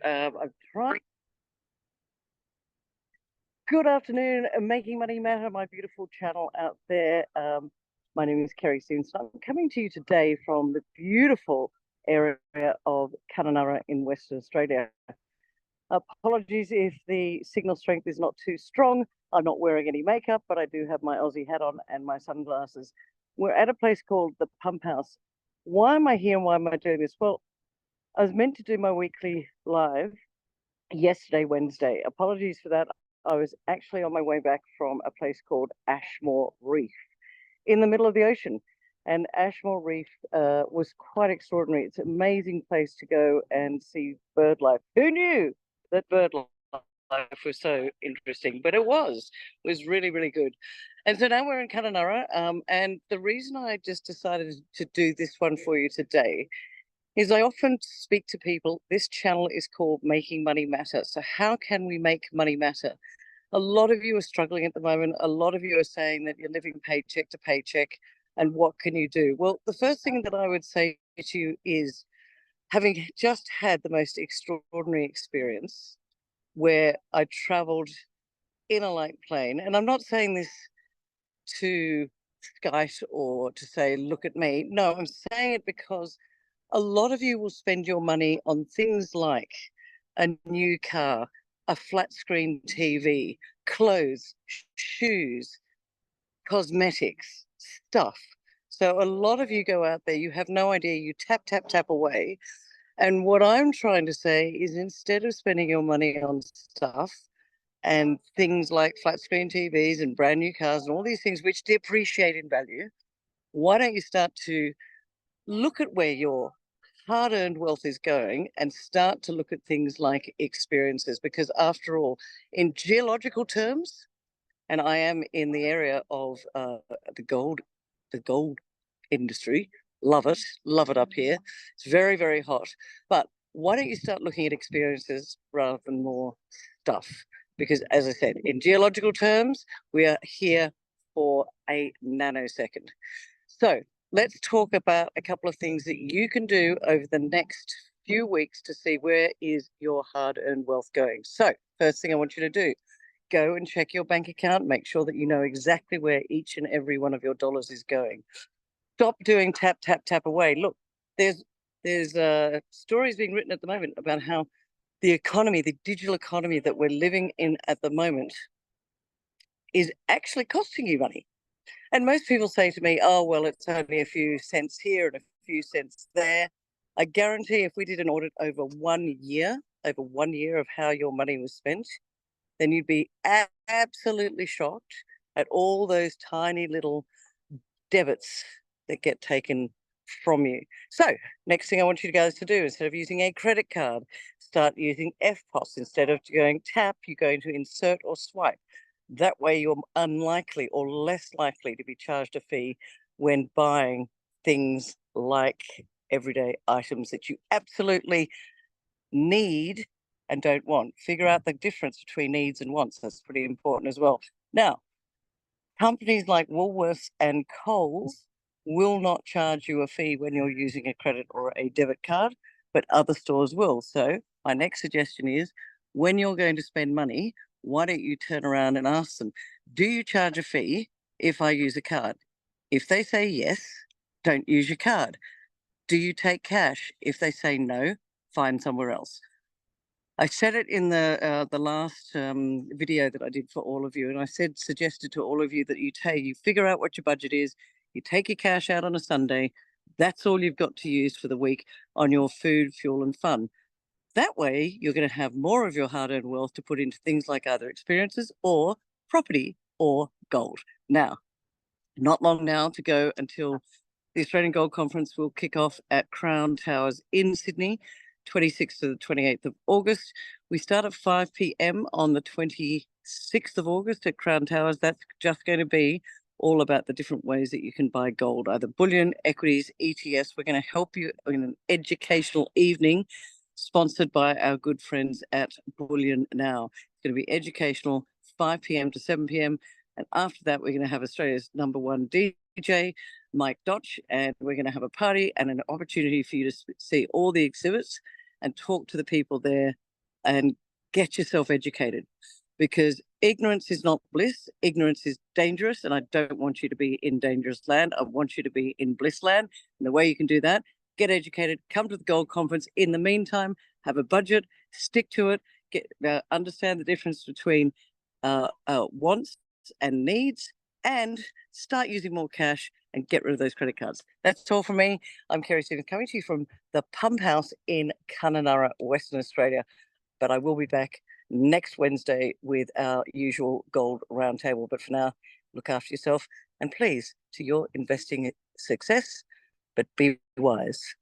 I'm trying. Good afternoon, Making Money Matter, my beautiful channel out there. My name is Kerry Soonson. I'm coming to you today from the beautiful area of Kununurra in Western Australia. Apologies if the signal strength is not too strong. I'm not wearing any makeup, but I do have my Aussie hat on and my sunglasses. We're at a place called the Pump House. Why am I here and why am I doing this? Well, I was meant to do my weekly live yesterday, Wednesday. Apologies for that. I was actually on my way back from a place called Ashmore Reef in the middle of the ocean. And Ashmore Reef was quite extraordinary. It's an amazing place to go and see bird life. Who knew that bird life was so interesting? But it was really, really good. And so now we're in Kununurra. And the reason I just decided to do this one for you today is I often speak to people. This channel is called Making Money Matter. So how can we make money matter? A lot of you are struggling at the moment. A lot of you are saying that you're living paycheck to paycheck, and what can you do? Well, the first thing that I would say to you is, having just had the most extraordinary experience where I traveled in a light plane, and I'm not saying this to skite or to say, look at me. No, I'm saying it because a lot of you will spend your money on things like a new car, a flat screen TV, clothes, shoes, cosmetics, stuff. So a lot of you go out there, you have no idea, you tap, tap, tap away. And what I'm trying to say is, instead of spending your money on stuff and things like flat screen TVs and brand new cars and all these things which depreciate in value, why don't you start to look at where your hard-earned wealth is going and start to look at things like experiences? Because after all, in geological terms, and I am in the area of the gold industry, love it up here. It's very, very hot. But why don't you start looking at experiences rather than more stuff? Because as I said, in geological terms, we are here for a nanosecond. So let's talk about a couple of things that you can do over the next few weeks to see where is your hard-earned wealth going. So first thing I want you to do, go and check your bank account. Make sure that you know exactly where each and every one of your dollars is going. Stop doing tap, tap, tap away. Look, there's stories being written at the moment about how the economy, the digital economy that we're living in at the moment, is actually costing you money. And most people say to me, oh, well, it's only a few cents here and a few cents there. I guarantee if we did an audit over 1 year of how your money was spent, then you'd be absolutely shocked at all those tiny little debits that get taken from you. So next thing I want you guys to do, instead of using a credit card, start using FPOS. Instead of going tap, you're going to insert or swipe. That way you're unlikely or less likely to be charged a fee when buying things like everyday items that you absolutely need and don't want. Figure out the difference between needs and wants. That's pretty important as well. Now, companies like Woolworths and Coles will not charge you a fee when you're using a credit or a debit card, but other stores will. So my next suggestion is, when you're going to spend money, why don't you turn around and ask them, do you charge a fee if I use a card? If they say yes, don't use your card. Do you take cash? If they say no, find somewhere else. I said it in the last video that I did for all of you, and I suggested to all of you that you figure out what your budget is, you take your cash out on a Sunday, that's all you've got to use for the week on your food, fuel and fun. That way, you're going to have more of your hard-earned wealth to put into things like either experiences or property or gold. Now, not long now to go until the Australian Gold Conference will kick off at Crown Towers in Sydney, 26th to the 28th of August. We start at 5 p.m. on the 26th of August at Crown Towers. That's just going to be all about the different ways that you can buy gold, either bullion, equities, ETFs. We're going to help you in an educational evening sponsored by our good friends at Bullion Now. It's going to be educational, 5 p.m. to 7 p.m. And after that, we're going to have Australia's #1 DJ, Mike Dotch, and we're going to have a party and an opportunity for you to see all the exhibits and talk to the people there and get yourself educated, because ignorance is not bliss. Ignorance is dangerous, and I don't want you to be in dangerous land. I want you to be in bliss land. And the way you can do that, get educated, come to the Gold Conference. In the meantime, have a budget, stick to it, understand the difference between wants and needs, and start using more cash and get rid of those credit cards. That's all from me. I'm Kerry Stevens, coming to you from the Pump House in Kununurra, Western Australia. But I will be back next Wednesday with our usual gold roundtable. But for now, look after yourself, and please, to your investing success, but be wise.